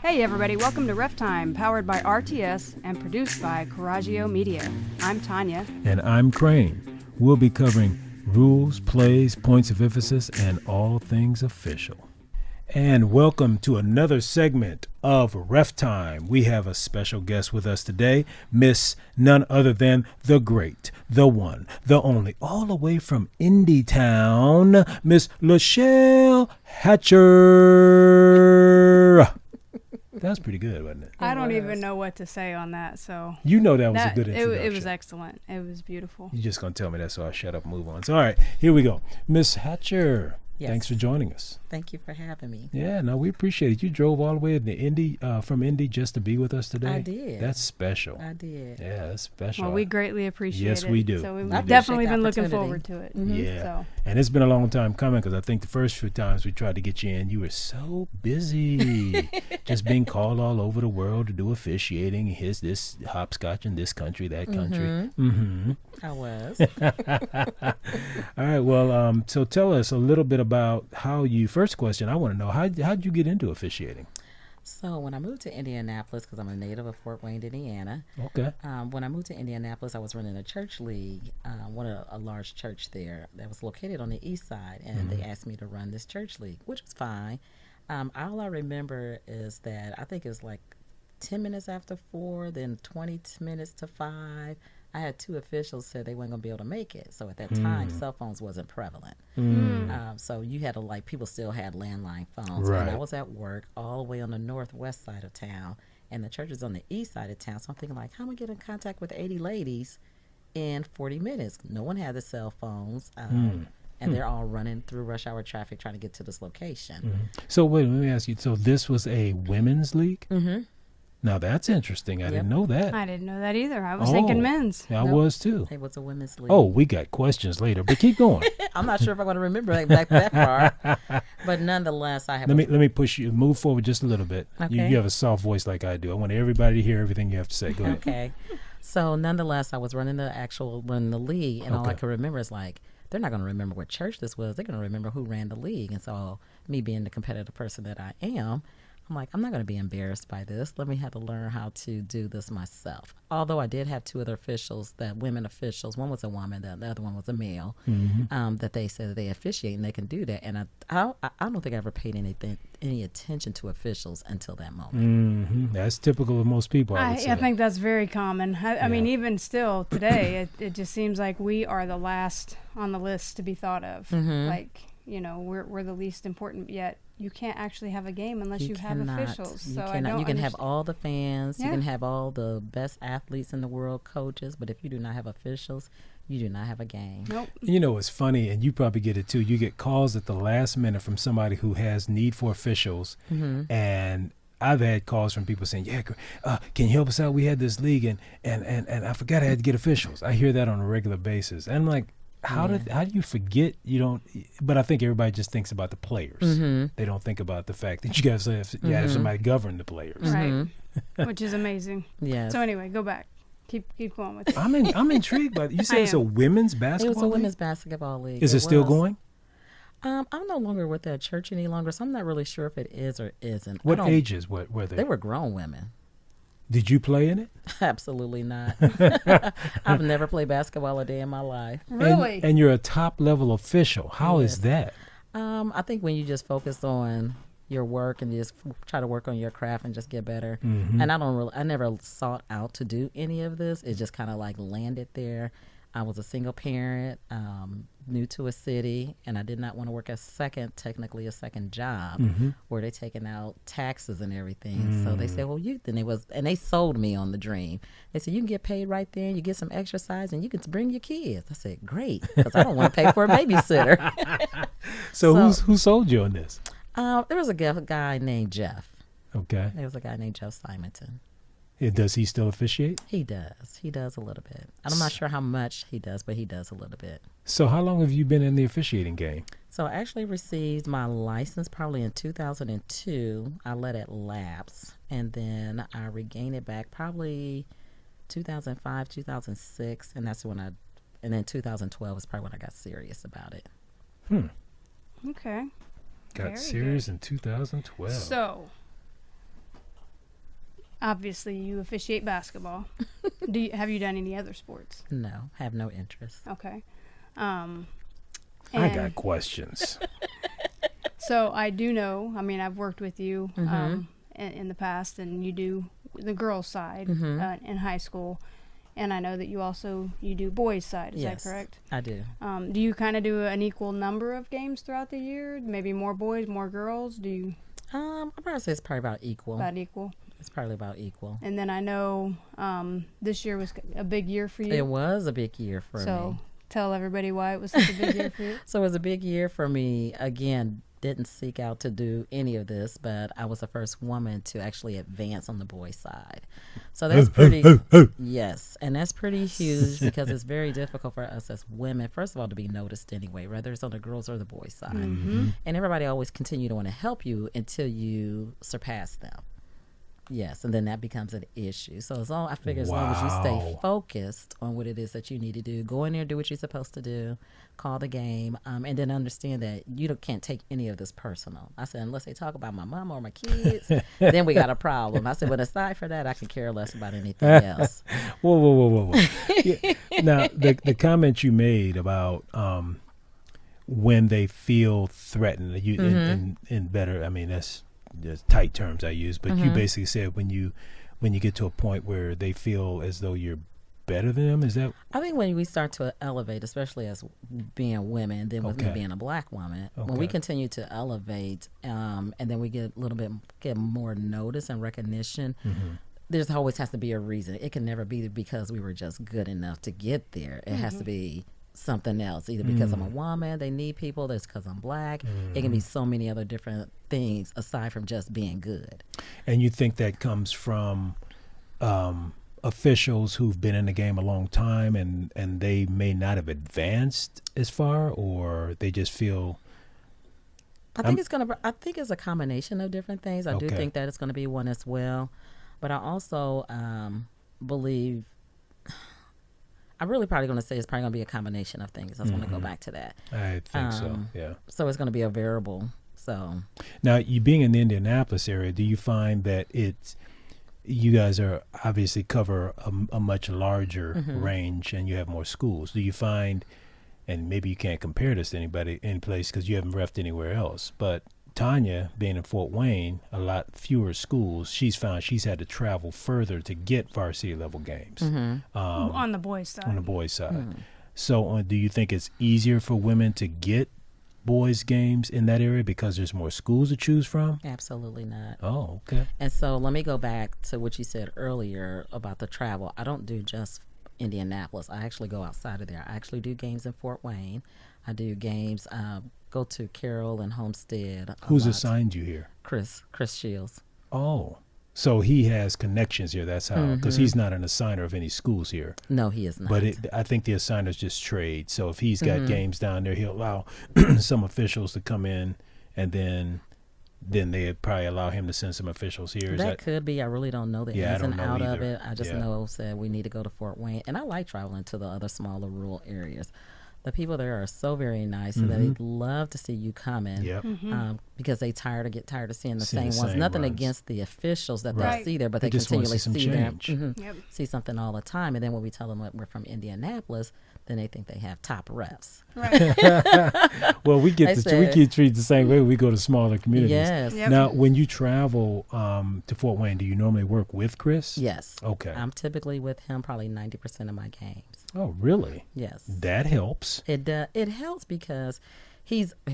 Hey everybody, welcome to RefTime, powered by RTS and produced by Coraggio Media. I'm Tanya. And I'm Crane. We'll be covering rules, plays, points of emphasis, and all things official. And welcome to another segment of RefTime. We have a special guest with us today, Miss none other than the great, the one, the only, all the way from Indy Town, Miss Laschelle Hatcher. That was pretty good, wasn't it? I don't even know what to say on that, so... You know that was a good introduction. It was excellent. It was beautiful. You're just going to tell me that, so I'll shut up and move on. So, all right, here we go. Miss Hatcher, yes. Thanks for joining us. Thank you for having me. Yeah, no, we appreciate it. You drove all the way to Indy, from Indy just to be with us today? I did. That's special. I did. Yeah, that's special. Well, we greatly appreciate it. Yes, we do. So we've We do. definitely been looking forward to it. Mm-hmm. Yeah, So. and it's been a long time coming because I think the first few times we tried to get you in, you were so busy, just being called all over the world to do officiating. Here's this hopscotch in this country, that country. Mm-hmm. I was. All right, well, so tell us a little bit about how you, first question, I want to know, how'd you get into officiating? So when I moved to Indianapolis, because I'm a native of Fort Wayne, Indiana. Okay. When I moved to Indianapolis, I was running a church league, a large church there that was located on the east side, and they asked me to run this church league, which was fine. All I remember is that I think it was like 10 minutes after 4, then 20 minutes to 5. I had 2 officials said they weren't going to be able to make it. So at that time, cell phones wasn't prevalent. So you had to, people still had landline phones. Right. And I was at work all the way on the northwest side of town, and the church is on the east side of town. So I'm thinking, how am I get in contact with 80 ladies in 40 minutes? No one had the cell phones, and they're all running through rush hour traffic trying to get to this location. So wait, let me ask you, so this was a women's league? Mm-hmm. Now that's interesting. I didn't know that. I didn't know that either. I was thinking men's. I was too. It was a women's league. Oh, we got questions later, but keep going. I'm not sure if I'm going to remember back that far, but nonetheless, I have. Let me push you. Move forward just a little bit. Okay. You have a soft voice like I do. I want everybody to hear everything you have to say. Go ahead. Okay. So nonetheless, I was running the league, and all I can remember is they're not going to remember what church this was. They're going to remember who ran the league, and so me being the competitive person that I am, I'm like, I'm not going to be embarrassed by this. Let me have to learn how to do this myself. Although I did have 2 other officials, women officials. One was a woman, the other one was a male, that they said that they officiate and they can do that. And I don't think I ever paid any attention to officials until that moment. That's typical of most people, I would say. I think that's very common. I mean, even still today, it just seems like we are the last on the list to be thought of. We're the least important, yet you can't actually have a game unless you have officials. You can have all the fans, you can have all the best athletes in the world, coaches, but if you do not have officials, you do not have a game. Nope. You know, it's funny, and you probably get it too. You get calls at the last minute from somebody who has need for officials, and I've had calls from people saying, can you help us out? We had this league, and I forgot I had to get officials. I hear that on a regular basis. And I'm like, how do you forget you don't? But I think everybody just thinks about the players. They don't think about the fact that you guys have somebody govern the players. Right. Which is amazing. Yeah. So anyway, go back. Keep going with it. I'm intrigued by it. You say it's a women's basketball league? It was a women's basketball league. Is it still going? I'm no longer with that church any longer, so I'm not really sure if it is or isn't. What ages were they? They were grown women. Did you play in it? Absolutely not. I've never played basketball a day in my life. Really? And you're a top level official. How is that? I think when you just focus on your work and just try to work on your craft and just get better. And I never sought out to do any of this. It just kind of landed there. I was a single parent, new to a city, and I did not want to work technically a second job where they're taking out taxes and everything. So they said, well, and they sold me on the dream. They said, you can get paid right there, and you get some exercise, and you can bring your kids. I said, great, because I don't want to pay for a babysitter. So who sold you on this? There was a guy named Jeff. Okay. There was a guy named Jeff Simonton. Does he still officiate? He does. He does a little bit. I'm not sure how much he does, but he does a little bit. So how long have you been in the officiating game? So I actually received my license probably in 2002. I let it lapse, and then I regained it back probably 2005, 2006, and then 2012 is probably when I got serious about it. Okay. Got serious in 2012. So, obviously you officiate basketball. Have you done any other sports? No, have no interest. Okay. I got questions. So I do know, I mean, I've worked with you in the past, and you do the girls' side in high school. And I know that you do boys' side. Is that correct? I do. Do you kind of do an equal number of games throughout the year? Maybe more boys, more girls? Do you? I'd probably say it's probably about equal. About equal. It's probably about equal. And then I know this year was a big year for you. It was a big year for me. So tell everybody why it was such a big year for you. So it was a big year for me. Again, didn't seek out to do any of this, but I was the first woman to actually advance on the boys' side. So that's pretty, yes, and that's pretty huge because it's very difficult for us as women, first of all, to be noticed anyway, whether it's on the girls or the boys' side. And everybody always continue to want to help you until you surpass them. Yes, and then that becomes an issue. So I figure as long as you stay focused on what it is that you need to do, go in there, do what you're supposed to do, call the game, and then understand that you can't take any of this personal. I said, unless they talk about my mom or my kids, then we got a problem. I said, but aside for that, I can care less about anything else. Whoa. Yeah. Now, the comment you made about when they feel threatened, in better, I mean, that's just tight terms I use, but you basically said when you get to a point where they feel as though you're better than them, is that? I think when we start to elevate, especially as being women, then with me being a black woman, when we continue to elevate, and then we get more notice and recognition, there's always has to be a reason. It can never be because we were just good enough to get there. It has to be something else, either because I'm a woman, they need people, that's because I'm black. It can be so many other different things aside from just being good. And you think that comes from officials who've been in the game a long time and they may not have advanced as far, or they just feel? I think it's a combination of different things. I do think that it's going to be one as well, but I also believe. I'm really probably going to say it's probably going to be a combination of things. I just want to go back to that. I think so, yeah. So it's going to be a variable. So now, you being in the Indianapolis area, do you find that you guys are obviously cover a much larger range and you have more schools? Do you find, and maybe you can't compare this to anybody in place because you haven't refed anywhere else, but Tanya, being in Fort Wayne, a lot fewer schools, she's found she's had to travel further to get varsity level games. On the boys' side. On the boys' side. So do you think it's easier for women to get boys' games in that area because there's more schools to choose from? Absolutely not. Oh, okay. And so let me go back to what you said earlier about the travel. I don't do just Indianapolis. I actually go outside of there. I actually do games in Fort Wayne. I do games, go to Carroll and Homestead. Who's assigned you here? Chris Shields. Oh, so he has connections here. That's how, because he's not an assigner of any schools here. No, he is not. But I think the assigners just trade. So if he's got games down there, he'll allow some officials to come in, and then they'd probably allow him to send some officials here. That could be. I really don't know the ins and out of it. I just know said we need to go to Fort Wayne. And I like traveling to the other smaller rural areas. The people there are so very nice, and they love to see you coming because they get tired of seeing the same ones. Nothing against the officials that they see there, but they continually see them, see something all the time. And then when we tell them that we're from Indianapolis, then they think they have top refs. Right. Well, we get treated the same way when we go to smaller communities. Yes. Yep. Now, when you travel to Fort Wayne, do you normally work with Chris? Yes. Okay. I'm typically with him probably 90% of my games. Oh, really? Yes. That helps. It helps because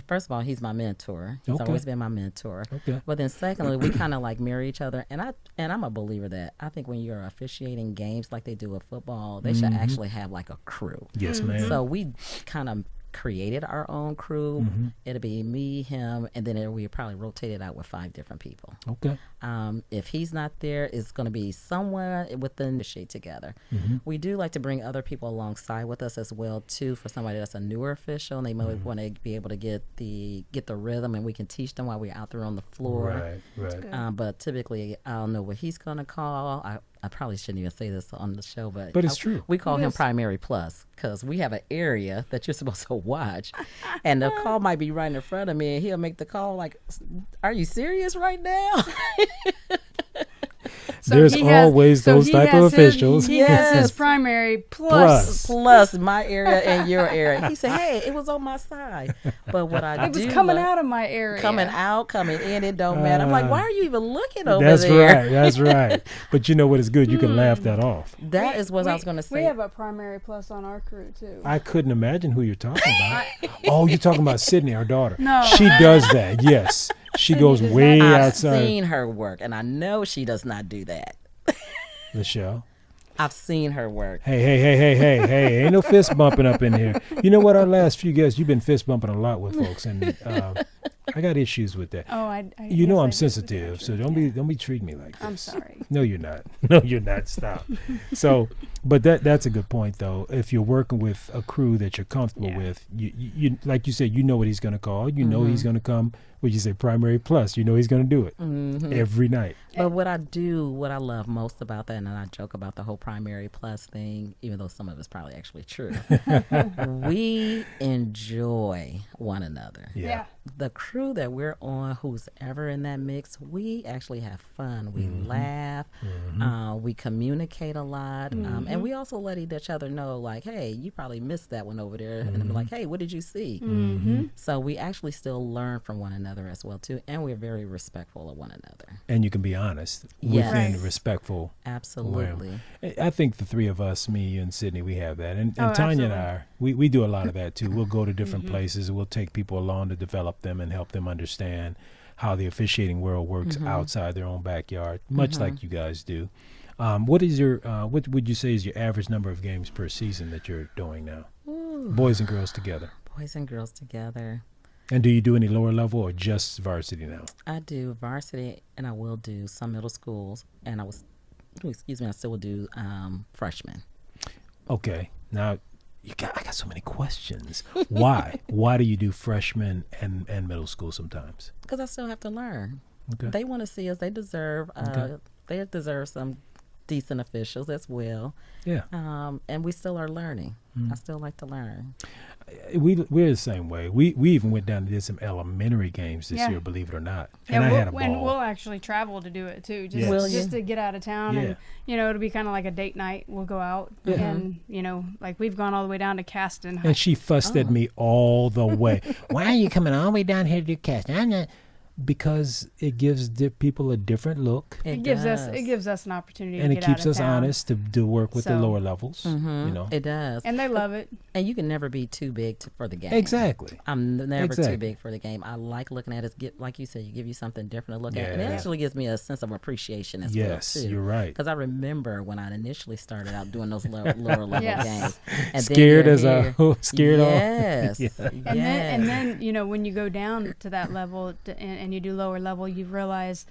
first of all, he's my mentor. He's always been my mentor. Okay. But then secondly, we kind of like mirror each other. And I'm a believer that I think when you're officiating games like they do with football, they should actually have like a crew. Yes, ma'am. So we kind of created our own crew. It'll be me, him, and then we probably rotate it out with 5 different people. Okay. If he's not there, it's going to be somewhere within the shade together. We do like to bring other people alongside with us as well too, for somebody that's a newer official and they might want to be able to get the rhythm, and we can teach them while we're out there on the floor. Right. But typically I'll know what he's going to call. I probably shouldn't even say this on the show, but it's true. We call him Primary Plus because we have an area that you're supposed to watch, and the call might be right in front of me, and he'll make the call like, "Are you serious right now?" There's always those type of officials. He has his primary plus my area and your area. He said, "Hey, it was on my side." But what I do, it was coming out of my area, coming out, coming in. It don't matter. I'm like, why are you even looking over that's there? That's right. But you know what is good? You can laugh that off. That is what I was going to say. We have a primary plus on our crew too. I couldn't imagine who you're talking about. Oh, you're talking about Sydney, our daughter. No, she does that. Yes, she goes way outside. I've seen her work, and I know she does not do that. Laschelle. I've seen her work. Hey, ain't no fist bumping up in here. You know what? Our last few guests, you've been fist bumping a lot with folks, and I got issues with that. Oh, you know I'm sensitive, so don't be treating me like this. I'm sorry. No, you're not. No, you're not. Stop. So, but that's a good point, though. If you're working with a crew that you're comfortable with, you like you said, you know what he's going to call. You know he's going to come. What you say, primary plus. You know he's going to do it every night. But what I love most about that, and I joke about the whole primary plus thing, even though some of it's probably actually true, we enjoy one another. Yeah. The crew that we're on, who's ever in that mix, we actually have fun. We laugh. We communicate a lot. And we also let each other know, like, hey, you probably missed that one over there. And be like, hey, what did you see? So we actually still learn from one another as well, too. And we're very respectful of one another. And you can be honest within respectful. Absolutely. Realm. I think the three of us, me, you, and Sydney, we have that. And Tanya absolutely. and I, we do a lot of that, too. We'll go to different places. We'll take people along to develop them and help them understand how the officiating world works outside their own backyard, much like you guys do. What is your what would you say is your average number of games per season that you're doing now? Boys and girls together. Boys and girls together. And do you do any lower level or just varsity now? I do varsity, and I will do some middle schools, and I still will do freshmen. Okay. Now, I got so many questions. Why? Why do you do freshmen and middle school sometimes? Because I still have to learn. Okay. They want to see us. They deserve they deserve some decent officials as well. Yeah. And we still are learning. I still like to learn. We're the same way. We even went down and did some elementary games this year, believe it or not. And I had a ball. And we'll actually travel to do it too, just to get out of town. And it'll be kind of like a date night. We'll go out and like we've gone all the way down to Caston. And she fussed at me all the way. Why are you coming all the way down here to do Caston? I'm not. Because it gives people a different look. It gives us an opportunity and to get out of town. And it keeps us honest to work with the lower levels. It does. And they love it. And you can never be too big for the game. Exactly. I'm never too big for the game. I like looking at it. Like you said, you give you something different to look at. And it actually gives me a sense of appreciation as well, too. Yes, you're right. Because I remember when I initially started out doing those lower level games. And scared as scared off. Yes. And then when you go down to that level and you do lower level, you realize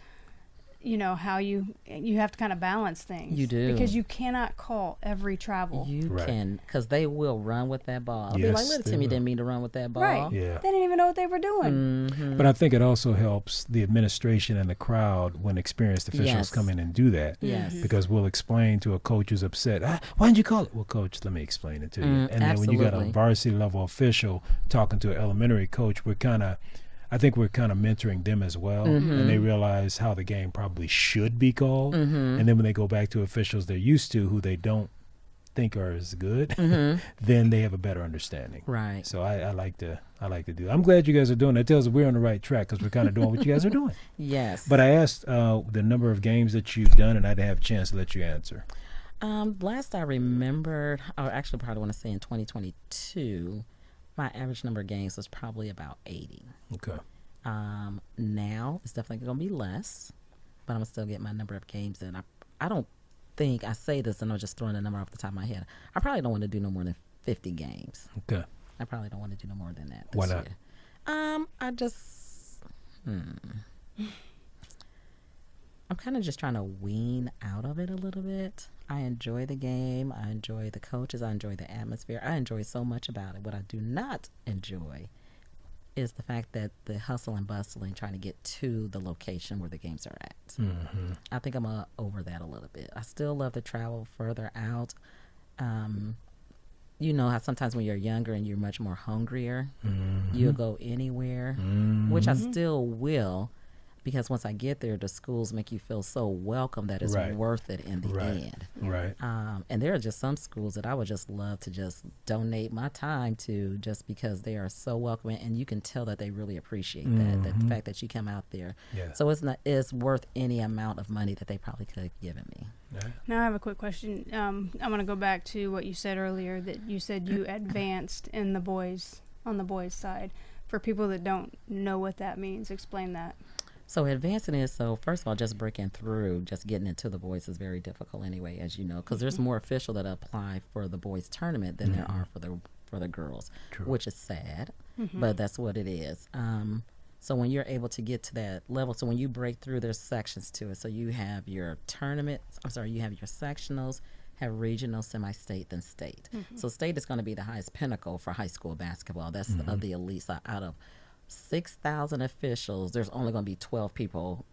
how you have to kind of balance things. You do, because you cannot call every travel. You can, because they will run with that ball. I'll be like, little Timmy didn't mean to run with that ball. Right. Yeah. They didn't even know what they were doing. But I think it also helps the administration and the crowd when experienced officials come in and do that. Yes. Because we'll explain to a coach who's upset, why didn't you call it? Well, coach, let me explain it to you. And then when you got a varsity level official talking to an elementary coach, I think we're kind of mentoring them as well, and they realize how the game probably should be called. And then when they go back to officials they're used to, who they don't think are as good, then they have a better understanding. Right. So I like to do that. I'm glad you guys are doing that. It tells us we're on the right track because we're kind of doing what you guys are doing. Yes. But I asked the number of games that you've done, and I didn't have a chance to let you answer. Last I remembered, I actually probably want to say in 2022, my average number of games was probably about 80. Okay. Now it's definitely going to be less, but I'm going to still get my number of games in. I don't think, I say this and I'm just throwing a number off the top of my head. I probably don't want to do no more than 50 games. Okay. I probably don't want to do no more than that this Why not? year. I just, I'm kind of just trying to wean out of it a little bit. I enjoy the game. I enjoy the coaches. I enjoy the atmosphere. I enjoy so much about it. What I do not enjoy is the fact that the hustle and bustling trying to get to the location where the games are at. I think I'm over that a little bit. I still love to travel further out. You know how sometimes when you're younger and you're much more hungrier, you'll go anywhere, which I still will. because once I get there, the schools make you feel so welcome that it's Right. worth it in the end. Right. And there are just some schools that I would just love to just donate my time to, just because they are so welcoming, and you can tell that they really appreciate that, the fact that you come out there. Yeah. So it's worth any amount of money that they probably could have given me. Yeah. Now I have a quick question. I want to go back to what you said earlier, that you said you advanced in the boys, on the boys side. For people that don't know what that means, explain that. So advancing is, so first of all, just breaking through, just getting into the boys is very difficult anyway, as you know, because there's more officials that apply for the boys tournament than there are for the girls, True. which is sad, but that's what it is. So when you're able to get to that level, so when you break through, there's sections to it. So you have your tournaments, you have your sectionals, have regional, semi-state, then state. So state is going to be the highest pinnacle for high school basketball. That's of the elite. So out of 6,000 officials, there's only going to be 12 people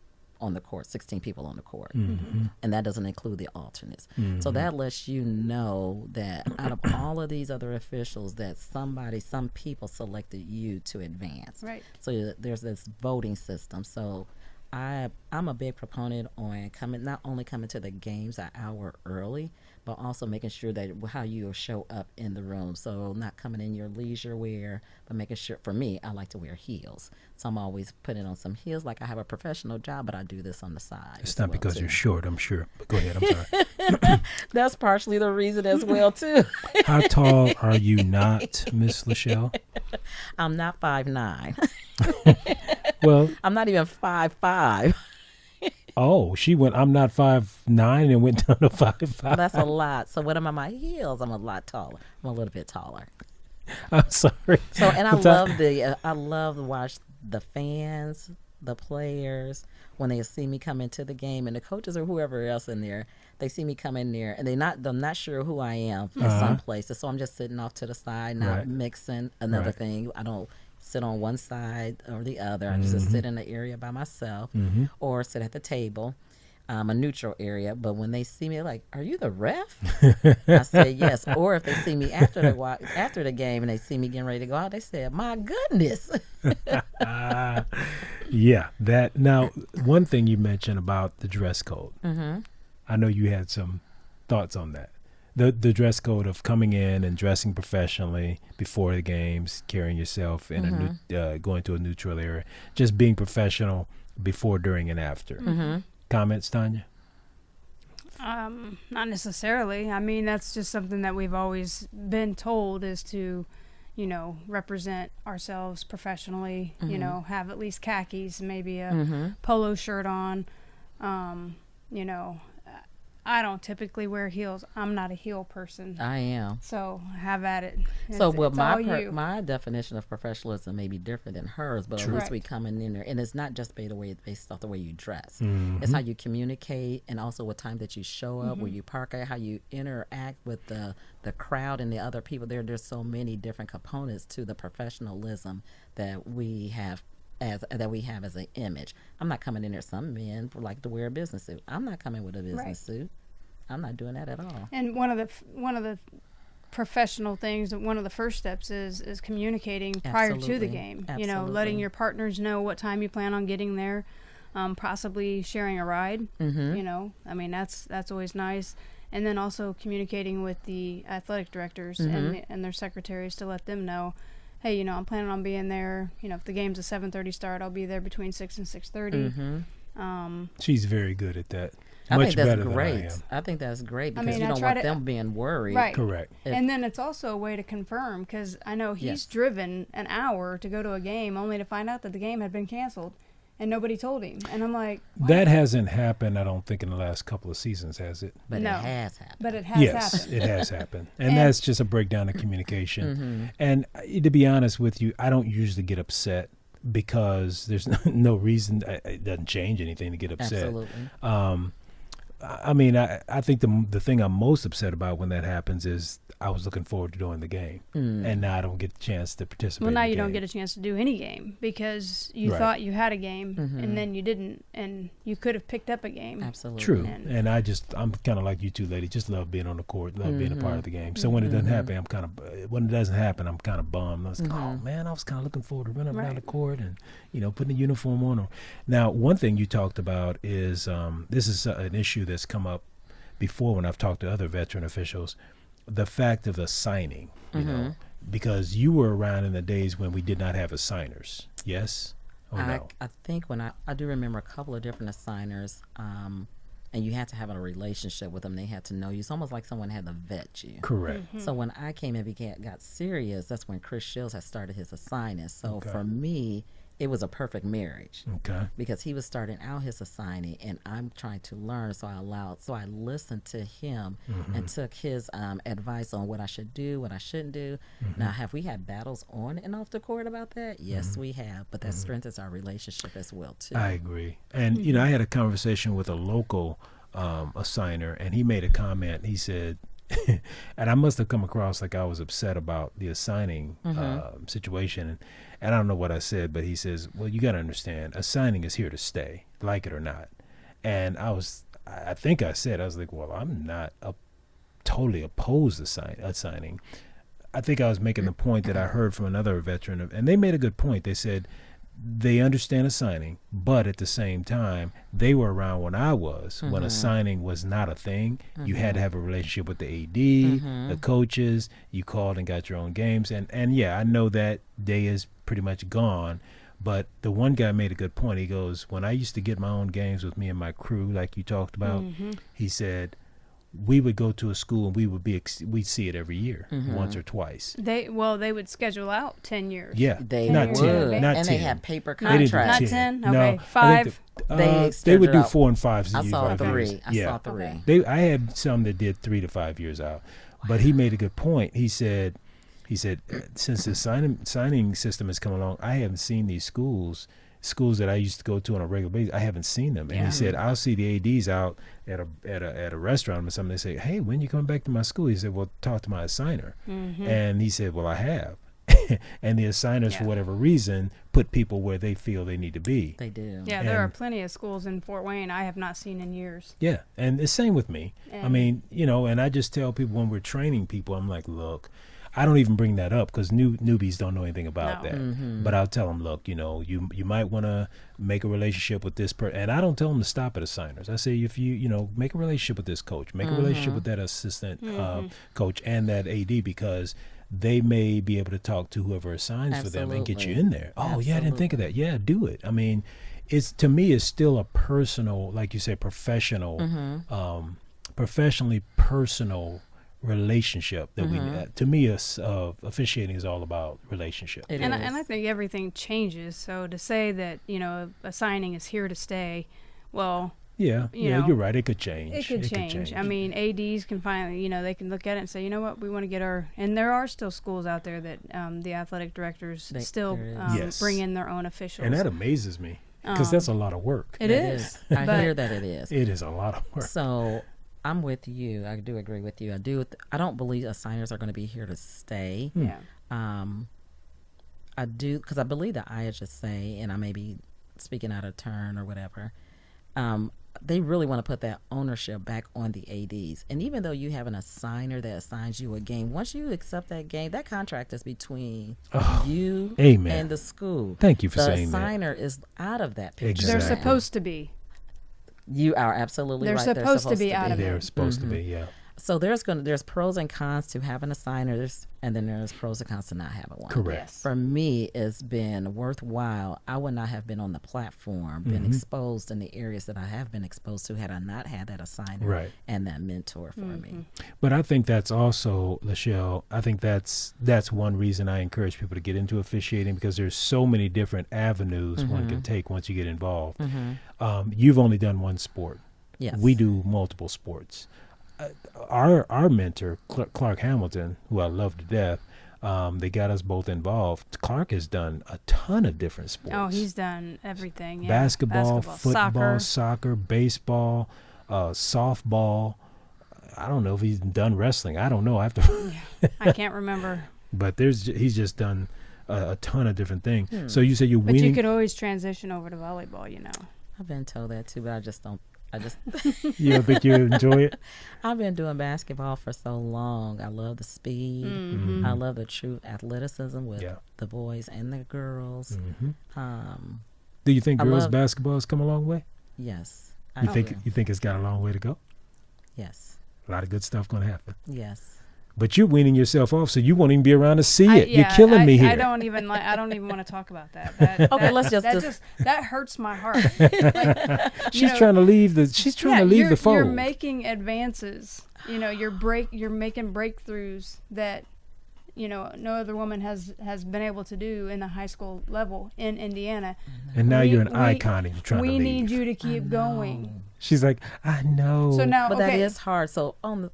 on the court, 16 people on the court. And that doesn't include the alternates. So that lets you know that out of all of these other officials, that some people selected you to advance. Right. So there's this voting system. So I'm a big proponent on not only coming to the games an hour early, but also making sure that how you show up in the room. So not coming in your leisure wear, but making sure, for me, I like to wear heels. So I'm always putting on some heels, like I have a professional job, but I do this on the side. It's as not well, because too. you're short, I'm sure. But go ahead, I'm sorry. That's partially the reason as well, too. How tall are you not, Miss Laschelle? I'm not 5'9". Well, I'm not even 5'5". oh, she went, I'm not 5'9" and went down to 5'5". Well, that's a lot. So when I'm on my heels, I'm a lot taller. I'm a little bit taller. I'm sorry. So, and I love to watch the fans, the players, when they see me come into the game, and the coaches or whoever else in there, they see me come in there, and they're not sure who I am in some places. So I'm just sitting off to the side, not mixing. Another thing, I don't sit on one side or the other. I just sit in the area by myself, or sit at the table. A neutral area, but when they see me, they're like, "Are you the ref?" I say yes. Or if they see me after the game and they see me getting ready to go out, they say, "My goodness." Yeah, that. Now, one thing you mentioned about the dress code. I know you had some thoughts on that. The dress code of coming in and dressing professionally before the games, carrying yourself in going to a neutral area, just being professional before, during, and after. Comments, Tanya? Not necessarily. I mean, that's just something that we've always been told, is to, represent ourselves professionally, have at least khakis, maybe a polo shirt on. I don't typically wear heels. I'm not a heel person. I am. So have at it. So It's all you. my definition of professionalism may be different than hers, but True. at least we coming in there, and it's not just based off the way you dress. It's how you communicate, and also what time that you show up, where you park at, how you interact with the crowd and the other people. There's so many different components to the professionalism that we have as an image. I'm not coming in there. Some men like to wear a business suit. I'm not coming with a business suit. I'm not doing that at all. And one of the professional things, one of the first steps is communicating prior to the game. Absolutely. Letting your partners know what time you plan on getting there, possibly sharing a ride. I mean, that's always nice. And then also communicating with the athletic directors and their secretaries to let them know, hey, I'm planning on being there. If the game's a 7:30 start, I'll be there between 6 and 6:30. She's very good at that. I Much think that's better great. than I am. I think that's great because mean, you I don't try want to- them being worried. Right. Correct. And then it's also a way to confirm, because I know he's driven an hour to go to a game only to find out that the game had been canceled and nobody told him. And I'm like, wow. That hasn't happened, I don't think, in the last couple of seasons, has it? But No. it has happened. But it has Yes, happened. it has happened. And that's just a breakdown of communication. And to be honest with you, I don't usually get upset because there's no reason. It doesn't change anything to get upset. Absolutely. I mean, I think the thing I'm most upset about when that happens is I was looking forward to doing the game, and now I don't get the chance to participate. Well, now in the you don't game. get a chance to do any game because you Right. thought you had a game and then you didn't, and you could have picked up a game. Absolutely. True, And- I'm kind of like you two ladies, just love being on the court, love being a part of the game. So when it doesn't happen, when it doesn't happen, I'm kind of bummed. I was like, oh man, I was kind of looking forward to running around the court and putting the uniform on. Now, one thing you talked about is this is an issue that's come up before when I've talked to other veteran officials, the fact of the signing, you know, because you were around in the days when we did not have assigners. Yes. Or no? I think when I do remember a couple of different assigners, and you had to have a relationship with them. They had to know you. It's almost like someone had to vet you. Correct. So when I came and got serious, that's when Chris Shields had started his assignment. So for me, it was a perfect marriage. Okay. Because he was starting out his assigning, and I'm trying to learn. So I listened to him and took his advice on what I should do, what I shouldn't do. Now, have we had battles on and off the court about that? Yes, we have. But that strengthens our relationship as well, too. I agree. And, I had a conversation with a local assigner, and he made a comment. He said, and I must have come across like I was upset about the assigning situation. And I don't know what I said, but he says, well, you got to understand, assigning is here to stay, like it or not. And I think I said, I was like, well, I'm not totally opposed to assigning. I think I was making the point that I heard from another veteran, and they made a good point. They said they understand assigning, but at the same time, they were around when I was, when assigning was not a thing. You had to have a relationship with the AD, the coaches. You called and got your own games. And yeah, I know that day is pretty much gone. But the one guy made a good point. He goes, when I used to get my own games with me and my crew, like you talked about, he said, we would go to a school and we'd see it every year, once or twice. They would schedule out 10 years. Yeah, They not would. 10, not and 10. they had paper Not, They didn't do contracts. not 10. 10? No, Okay, I think 5. they would do out. 4 and 5. I saw 3. I Yeah. saw 3. I had some that did 3 to 5 years out, but he made a good point. He said, since the signing system has come along, I haven't seen these schools that I used to go to on a regular basis. I haven't seen them. And he said, I'll see the ADs out at a restaurant or something. They say, hey, when you come back to my school? He said, well, talk to my assigner. And he said, well, I have. And the assigners, for whatever reason, put people where they feel they need to be. They do. Yeah, there are plenty of schools in Fort Wayne I have not seen in years. Yeah, and the same with me. I mean, and I just tell people when we're training people, I'm like, look, I don't even bring that up because newbies don't know anything about that. But I'll tell them, look, you might want to make a relationship with this person. And I don't tell them to stop at assigners. I say, if you make a relationship with this coach, make a relationship with that assistant coach and that AD, because they may be able to talk to whoever assigns for them and get you in there. Oh, yeah, I didn't think of that. Yeah, do it. I mean, to me, it's still a personal, like you said, professionally personal relationship that we to me officiating is all about relationship. And I think everything changes. So to say that assigning is here to stay, well, you're right. It could change. It could change. I mean, ADs can finally, they can look at it and say, you know what, we want to get and there are still schools out there that the athletic directors still bring in their own officials. And that amazes me because that's a lot of work. It is. I hear that it is. It is a lot of work. So I'm with you. I do agree with you. I don't believe assigners are going to be here to stay. Yeah. I do, because I believe the IHSAA, and I may be speaking out of turn or whatever, they really want to put that ownership back on the ADs. And even though you have an assigner that assigns you a game, once you accept that game, that contract is between you and the school. Thank you for saying that. The assigner is out of that picture. Exactly. They're supposed to be. You are absolutely right. They're supposed to be out of it. They're supposed to be, yeah. So there's pros and cons to having a signer, and then there's pros and cons to not having one. Correct. Yes. For me, it's been worthwhile. I would not have been on the platform, been exposed in the areas that I have been exposed to had I not had that assigner and that mentor for me. But I think that's also, Laschelle, I think that's one reason I encourage people to get into officiating, because there's so many different avenues one can take once you get involved. You've only done one sport. Yes. We do multiple sports. Our mentor, Clark Hamilton, who I love to death, they got us both involved. Clark has done a ton of different sports. Oh, he's done everything. Yeah. Basketball, football, soccer, baseball. softball. I don't know if he's done wrestling. I don't know. I have to. I can't remember. But he's just done a ton of different things. So you say you're But weaning. you could always transition over to volleyball, you know. I've been told that too, but I just don't. You don't think you enjoy it? I've been doing basketball for so long. I love the speed. Mm-hmm. I love the true athleticism with the boys and the girls. Mm-hmm. Do you think girls basketball has come a long way? Yes. You think it's got a long way to go? Yes. A lot of good stuff going to happen. Yes. But you're weaning yourself off, so you won't even be around to see it. You're killing me here. I don't even want to talk about that. Okay, let's just that hurts my heart. Like, she's trying to leave the. She's trying to leave the fold. You're making advances. You know, you're making breakthroughs that, you know, no other woman has been able to do in the high school level in Indiana. And now you're an icon, and you're trying to leave. We need you to keep going. She's like, I know. So now, but that is hard. So on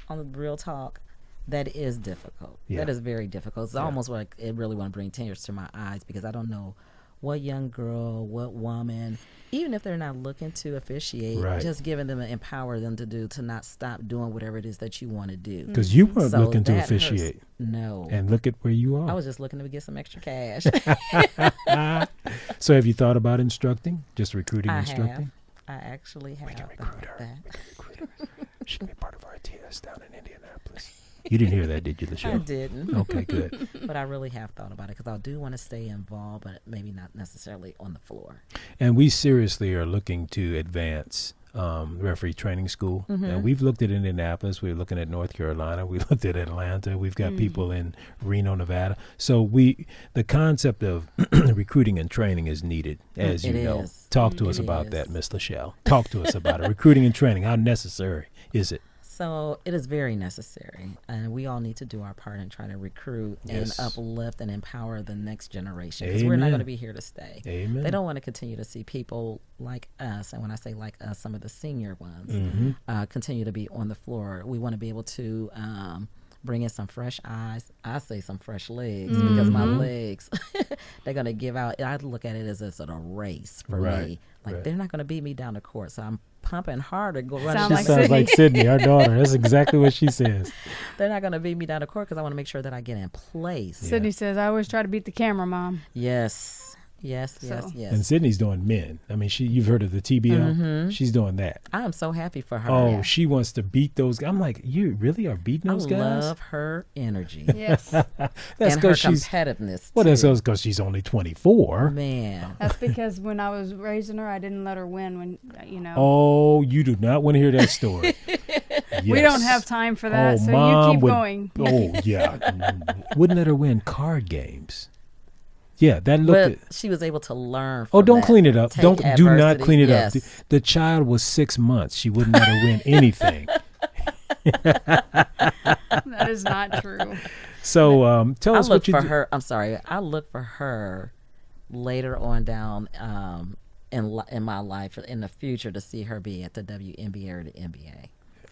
the real talk. That is difficult. Yeah. That is very difficult. It's almost like it really want to bring tears to my eyes because I don't know what young girl, what woman, even if they're not looking to officiate, just giving them and empower them to not stop doing whatever it is that you want to do. Because you weren't looking to officiate. No. And look at where you are. I was just looking to get some extra cash. So have you thought about instructing? Just recruiting and instructing? I actually have. We can recruit her. She can be part of RTS down in Indianapolis. You didn't hear that, did you, Laschelle? I didn't. Okay, good. But I really have thought about it because I do want to stay involved, but maybe not necessarily on the floor. And we seriously are looking to advance referee training school. And we've looked at Indianapolis. We're looking at North Carolina. We looked at Atlanta. We've got people in Reno, Nevada. So the concept of recruiting and training is needed, as you know. Talk to us about that, Miss Laschelle. Talk to us about it. Recruiting and training, how necessary is it? So it is very necessary, and we all need to do our part in trying to recruit and uplift and empower the next generation because we're not going to be here to stay. Amen. They don't want to continue to see people like us, and when I say like us, some of the senior ones continue to be on the floor. We want to be able to bring in some fresh eyes. I say some fresh legs because my legs, they're going to give out. I look at it as a sort of race for me. Like they're not going to beat me down the court, so I'm pumping hard to go running. She sounds like Sydney, our daughter. That's exactly what she says. They're not going to beat me down the court because I want to make sure that I get in place. Sydney says, I always try to beat the camera, Mom. Yes. And Sydney's doing men. I mean, you've heard of the TBL. She's doing that. I am so happy for her. Oh, she wants to beat those guys. I'm like, you really are beating those guys? I love her energy. Yes. That's and her competitiveness. Well, that's because she's only 24. Man. That's because when I was raising her, I didn't let her win when, you know. Oh, you do not want to hear that story. Yes. We don't have time for that, so you keep going. Oh, yeah. Wouldn't let her win card games. Yeah, that looked. But she was able to learn. Oh, don't clean it up. Do not clean it up. The child was 6 months. She wouldn't let her win anything. That is not true. So tell us what you do. I'm sorry. I look for her later on down in my life in the future to see her be at the WNBA or the NBA.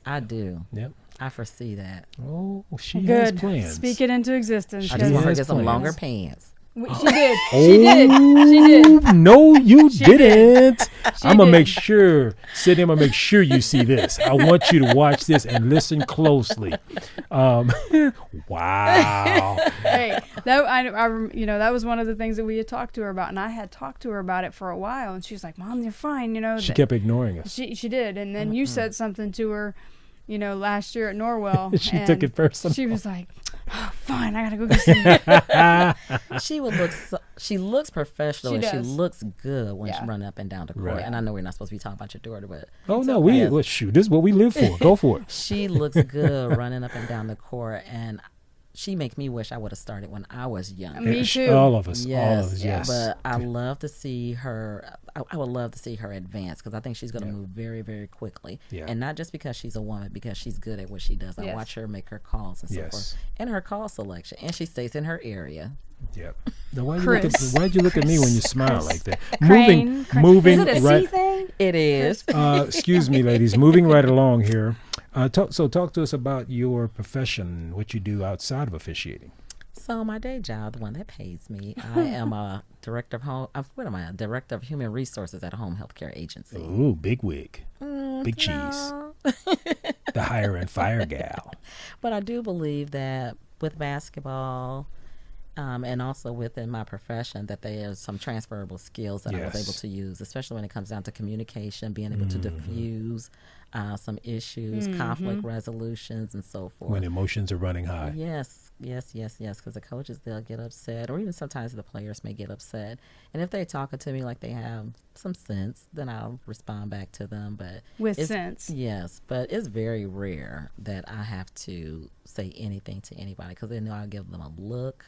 I do. Yep. I foresee that. Oh, she has plans. Speak it into existence. I just want her to get some longer pants. She did. She did. No, you didn't. I'm going to make sure, Sydney, I'm going to make sure you see this. I want you to watch this and listen closely. Wow. Hey, that was one of the things that we had talked to her about, and I had talked to her about it for a while, and she was like, Mom, you're fine, She kept ignoring us. She did, and then you said something to her, last year at Norwell. She took it personal. She was like, oh, fine, I gotta go get some. She looks professional and she looks good when she's running up and down the court. Right. And I know we're not supposed to be talking about your daughter, but shoot, this is what we live for. Go for it. She looks good running up and down the court, and she makes me wish I would have started when I was young. Me too. All of us. Yes. But I love to see her. I would love to see her advance because I think she's going to move very, very quickly. Yeah. And not just because she's a woman, because she's good at what she does. I watch her make her calls and so forth. And her call selection. And she stays in her area. Yep. Now, why'd you look at me when you smile like that? Crane. Moving Is it a right. C thing? It is. Excuse me, ladies. Moving right along here. Talk to us about your profession, what you do outside of officiating. So my day job, the one that pays me, I am a director of Director of Human Resources at a home healthcare agency. Ooh, big wig. Big Cheese, the higher end fire gal. But I do believe that with basketball, and also within my profession, that there's some transferable skills that I was able to use, especially when it comes down to communication, being able to diffuse some issues, conflict resolutions, and so forth. When emotions are running high. Yes, because the coaches, they'll get upset, or even sometimes the players may get upset. And if they're talking to me like they have some sense, then I'll respond back to them. But with sense. Yes, but it's very rare that I have to say anything to anybody, because they know I'll give them a look,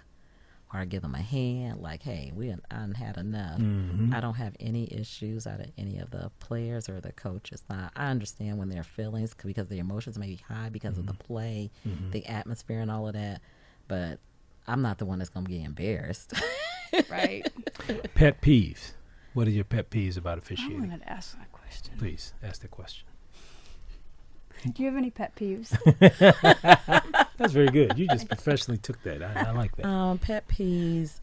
or I give them a hand, like, hey, I done had enough. I don't have any issues out of any of the players or the coaches. Now, I understand when their feelings, because their emotions may be high because of the play, the atmosphere and all of that, but I'm not the one that's going to get embarrassed. Right. Pet peeves. What are your pet peeves about I officiating? wanted to ask that question. Please, ask the question. Do you have any pet peeves? That's very good. You just professionally took that. I like that. Pet peeves,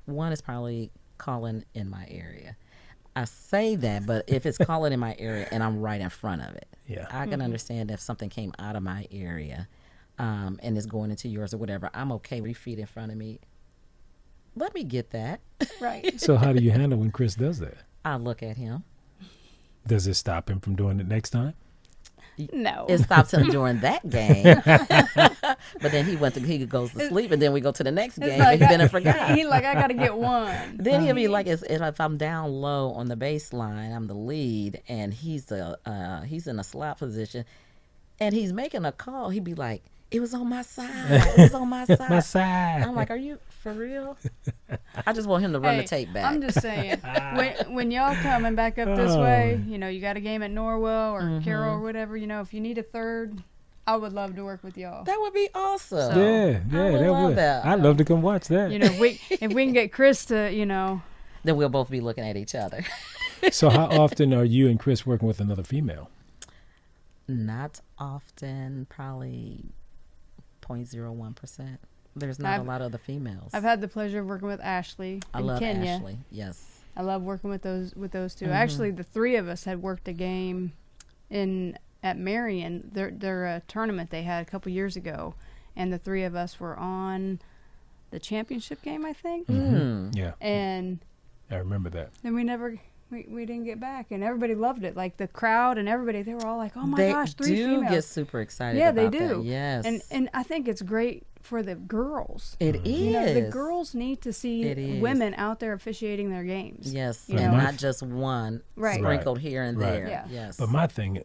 one is probably calling in my area. I say that, but if it's calling in my area and I'm right in front of it, I can understand if something came out of my area and is going into yours or whatever. I'm okay 3 feet in front of me. Let me get that. Right. So how do you handle when Chris does that? I look at him. Does it stop him from doing it next time? No. It stops him during that game. But then he goes to sleep, and then we go to the next game, like and then I forgot. He like, I got to get one. Then he'll be like, if I'm down low on the baseline, I'm the lead, and he's in a slot position, and he's making a call. He'd be like, it was on my side. It was on my side. My side. I'm like, are you for real? I just want him to run the tape back. I'm just saying, when y'all coming back up this way, you got a game at Norwell or Carroll or whatever, if you need a third, I would love to work with y'all. That would be awesome. So, yeah, that would. I'd love to come watch that. If we can get Chris to, then we'll both be looking at each other. So how often are you and Chris working with another female? Not often, probably 0.01%. There's not a lot of the females. I've had the pleasure of working with Ashley I and love Kenya. Ashley. Yes. I love working with those two. Actually, the three of us had worked a game at Marion, their tournament they had a couple years ago, and the three of us were on the championship game, I think. Yeah. And I remember that. then we didn't get back, and everybody loved it. Like the crowd and everybody, they were all like, "Oh my gosh, 3 females!" They do get super excited. Yeah, about they do. That. Yes, and I think it's great for the girls. It is. The girls need to see women out there officiating their games. Yes, not just one sprinkled here and there. Yeah. Yes. But my thing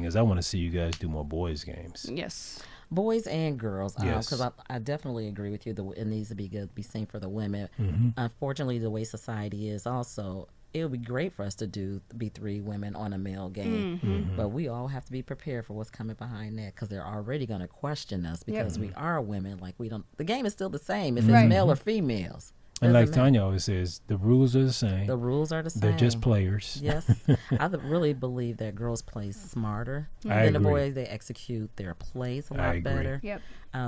is, I want to see you guys do more boys games. Yes. Boys and girls, Yes. because I definitely agree with you. It needs to be seen for the women. Unfortunately, the way society is also, it would be great for us to be 3 women on a male game, but we all have to be prepared for what's coming behind that, because they're already going to question us because we are women. Like the game is still the same if it's male or females. And like Tanya always says, the rules are the same. The rules are the same. They're just players. Yes. I really believe that girls play smarter I than the agree. boys. They execute their plays a lot better. Yep.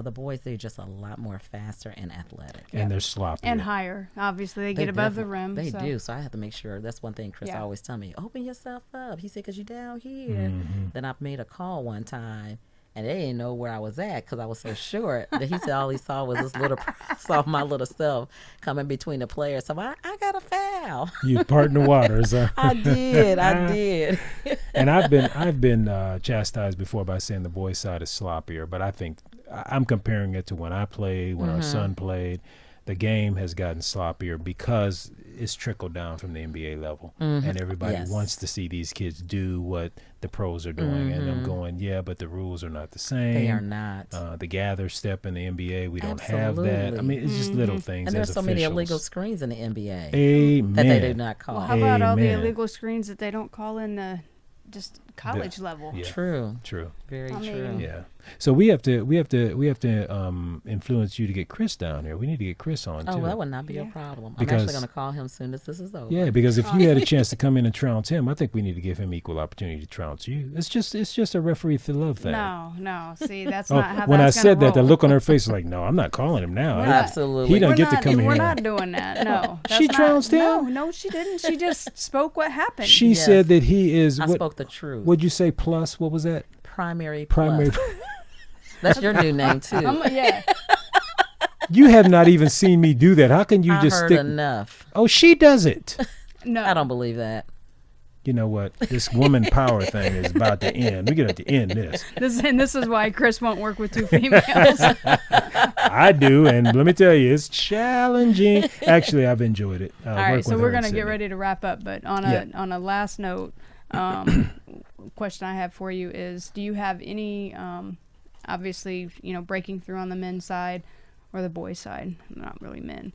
The boys, they're just a lot more faster and athletic. And they're sloppy. And higher. Obviously, they get above the rim. They do. So I have to make sure. That's one thing Chris always tell me. Open yourself up. He said, because you're down here. Then I made a call one time, and they didn't know where I was at because I was so short. That he said all he saw was saw my little self coming between the players. So I got a foul. You parting the waters, huh? I did. And I've been chastised before by saying the boys' side is sloppier, but I think I'm comparing it to when I played, when our son played. The game has gotten sloppier because it's trickled down from the NBA level, and everybody wants to see these kids do what the pros are doing. And I'm going, but the rules are not the same. They are not. The gather step in the NBA, we don't have that. I mean, it's just little things. And there's as so officials. many illegal screens in the NBA Amen. that they do not call. Well, how about all the illegal screens that they don't call in the just college level? Yeah. True. Very I true. mean, Yeah. So we have to influence you to get Chris down here. We need to get Chris on too. Oh, that would not be a Yeah. problem. I'm Because- actually going to call him soon as this is over. Yeah, because if you had a chance to come in and trounce him, I think we need to give him equal opportunity to trounce you. It's just a referee to love thing. no. See, that's Oh, not how when I that's said gonna that, the roll. look on her face was like, "No, I'm not calling him now." We're He- not- Absolutely. He doesn't get to come We're here. not doing that. No. She That's trounced not, him? No, she didn't. She just spoke what happened. She Yes. said that he is. I What spoke the truth. would you say? Plus, what was that? Primary. Primary. Plus. That's your new name too. Yeah. You have not even seen me do that. How can you I just heard stick? enough. Oh, she does it. No. I don't believe that. You know what? This woman power thing is about to end. We're going to have to end this. This is why Chris won't work with two females. I do, and let me tell you, it's challenging. Actually, I've enjoyed it. All right, so we're gonna get ready to wrap up. But on a last note, question I have for you is: do you have any? Obviously, breaking through on the men's side or the boys' side. Not really men.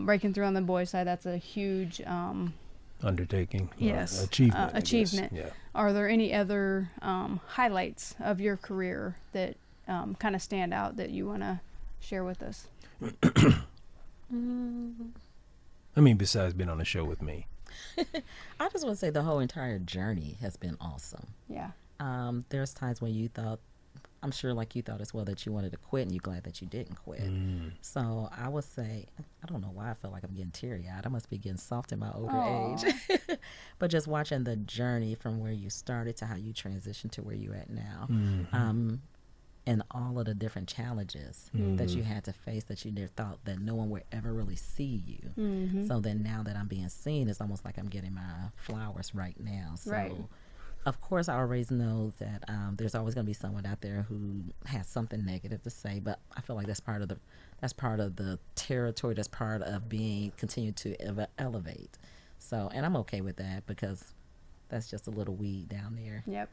Breaking through on the boys' side. That's a huge. Undertaking. Yes. Achievement. I guess. Achievement. Yeah. Are there any other highlights of your career that kind of stand out that you want to share with us? I mean, besides being on the show with me. I just want to say the whole entire journey has been awesome. Yeah. There's times when you thought, I'm sure like you thought as well, that you wanted to quit, and you're glad that you didn't quit. So I would say, I don't know why I feel like I'm getting teary-eyed. I must be getting soft in my older age. But just watching the journey from where you started to how you transitioned to where you're at now. And all of the different challenges that you had to face that you never thought that no one would ever really see you. So then now that I'm being seen, it's almost like I'm getting my flowers right now. So Right. of course, I always know that there's always going to be someone out there who has something negative to say, but I feel like that's part of the territory. That's part of continue to elevate. So, and I'm okay with that because that's just a little weed down there. Yep.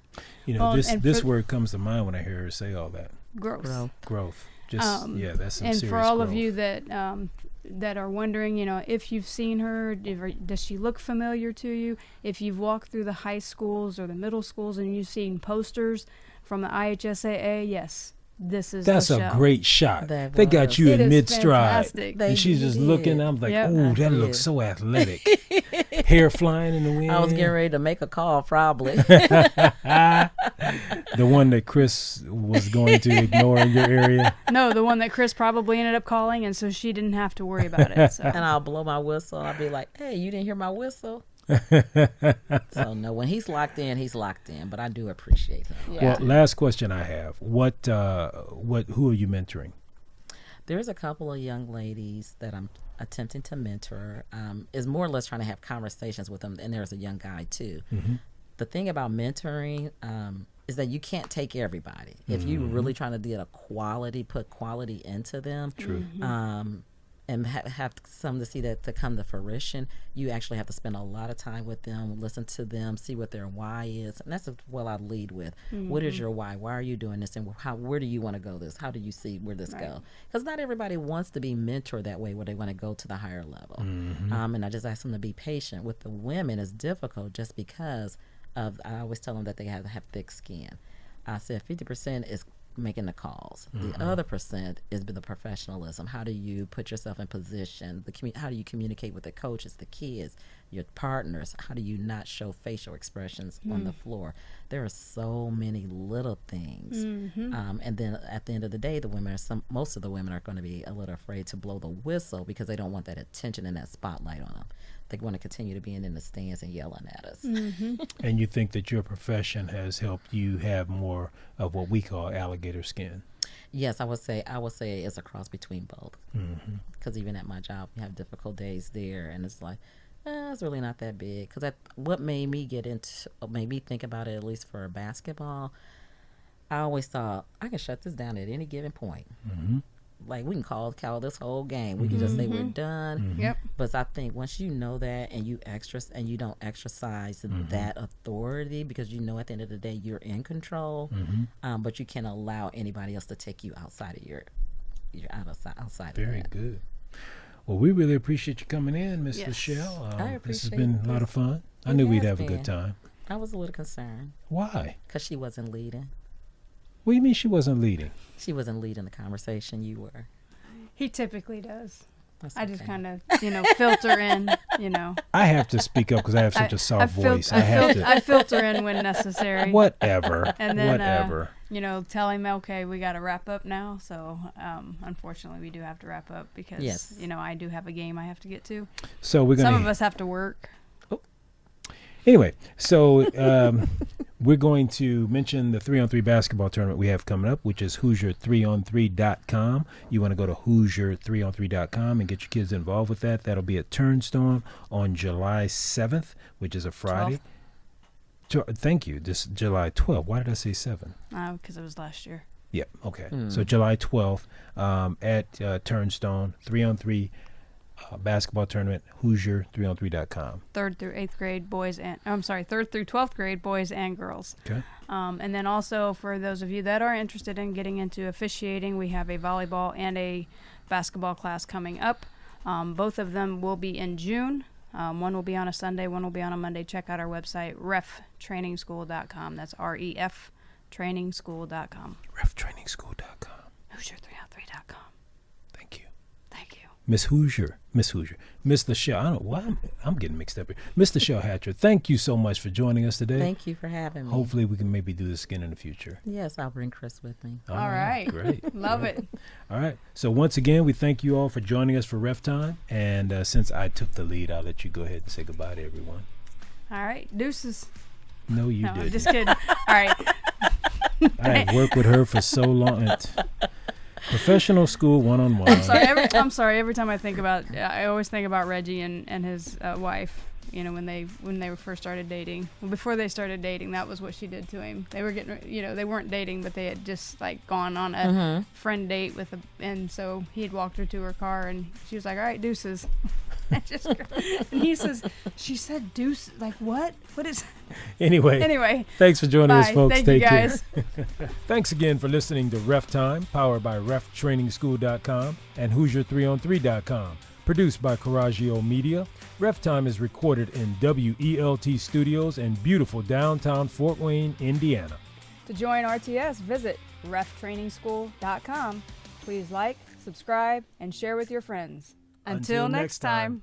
Well, and this for- word comes to mind when I hear her say all that. Growth. Growth. Just that's some And serious for all growth. of you that are wondering, if you've seen her, does she look familiar to you? If you've walked through the high schools or the middle schools and you've seen posters from the IHSAA, yes, this is That's Laschelle. a great shot. That They got was. you It in is mid-stride. fantastic. They And she's just did. looking. I'm like, Yep. oh, that I looks did. so athletic. Hair flying in the wind. I was getting ready to make a call, probably. The one that Chris was going to ignore in your area. No, the one that Chris probably ended up calling, and so she didn't have to worry about it. So. And I'll blow my whistle. I'll be like, hey, you didn't hear my whistle? So, no, when he's locked in, he's locked in. But I do appreciate him. Yeah. Well, last question I have. Who are you mentoring? There's a couple of young ladies that I'm attempting to mentor. Is more or less trying to have conversations with them. And there's a young guy, too. The thing about mentoring is that you can't take everybody. If you really trying to put quality into them. True. And have some to see that to come to fruition, you actually have to spend a lot of time with them, listen to them, see what their why is. And that's what I lead with. What is your why? Why are you doing this? And where do you want to go this? How do you see where this go? Because not everybody wants to be mentored that way where they want to go to the higher level. And I just ask them to be patient. With the women, it's difficult just because I always tell them that they have to have thick skin. I said 50% is making the calls. The other % is the professionalism. How do you put yourself in position? How do you communicate with the coaches, the kids, your partners? How do you not show facial expressions on the floor? There are so many little things. And then at the end of the day, most of the women are going to be a little afraid to blow the whistle because they don't want that attention and that spotlight on them. They want to continue to be in the stands and yelling at us. And you think that your profession has helped you have more of what we call alligator skin? Yes, I would say it's a cross between both. Because even at my job, we have difficult days there, and it's like, it's really not that big. Because what made me think about it, at least for basketball, I always thought I can shut this down at any given point. Like we can call this whole game. We can just say we're done. Yep. But I think once you know that and you don't exercise that authority because you know at the end of the day you're in control, but you can't allow anybody else to take you outside of your outside Very of that. good. Well, we really appreciate you coming in, Miss Yes. Laschelle. I This has appreciate been a lot of fun. I knew we'd has have a good been. time. I was a little concerned Why? because she wasn't leading. What do you mean she wasn't leading? She wasn't leading the conversation. You were. He typically does. That's I just okay. kind of, filter in, I have to speak up because I have such a soft voice. I filter in when necessary. Whatever. And then, Whatever. Tell him, okay, we got to wrap up now. So, unfortunately, we do have to wrap up because, Yes. I do have a game I have to get to. So we're Some gonna. of us have to work. Anyway, so we're going to mention the 3-on-3 basketball tournament we have coming up, which is Hoosier3on3.com. You want to go to Hoosier3on3.com and get your kids involved with that. That'll be at Turnstone on July 7th, which is a Friday. Thank you. This July 12th. Why did I say 7? Because it was last year. Yeah, okay. So July 12th at Turnstone, 3-on-3 basketball tournament, Hoosier3on3.com. 3rd through 12th grade boys and girls. Okay. And then also for those of you that are interested in getting into officiating, we have a volleyball and a basketball class coming up. Both of them will be in June. One will be on a Sunday, one will be on a Monday. Check out our website, reftrainingschool.com. That's REF trainingschool.com. reftrainingschool.com. Hoosier3on3.com. Thank you. Thank you. Miss Laschelle. I don't know why I'm getting mixed up here. Miss Laschelle Hatcher, thank you so much for joining us today. Thank you for having me. Hopefully we can maybe do this again in the future. Yes, I'll bring Chris with me. All right. Great. Love it. All right. So once again, we thank you all for joining us for Ref Time. And since I took the lead, I'll let you go ahead and say goodbye to everyone. All right. Deuces. No, you No, didn't. I'm just kidding. All right. I have worked with her for so long. It's professional school one-on-one. I'm sorry. Every time I think about, I always think about Reggie and his wife. When they first started dating. Well, before they started dating, that was what she did to him. They were getting, they weren't dating, but they had just gone on a friend date and so he had walked her to her car, and she was like, "All right, deuces." And she said deuce, what? What is? Anyway, thanks for joining us, folks. Thank Take you guys. care. Thanks again for listening to Ref Time, powered by reftrainingschool.com and Hoosier3on3.com. Produced by Coraggio Media, Ref Time is recorded in WELT Studios in beautiful downtown Fort Wayne, Indiana. To join RTS, visit reftrainingschool.com. Please like, subscribe, and share with your friends. Until next time.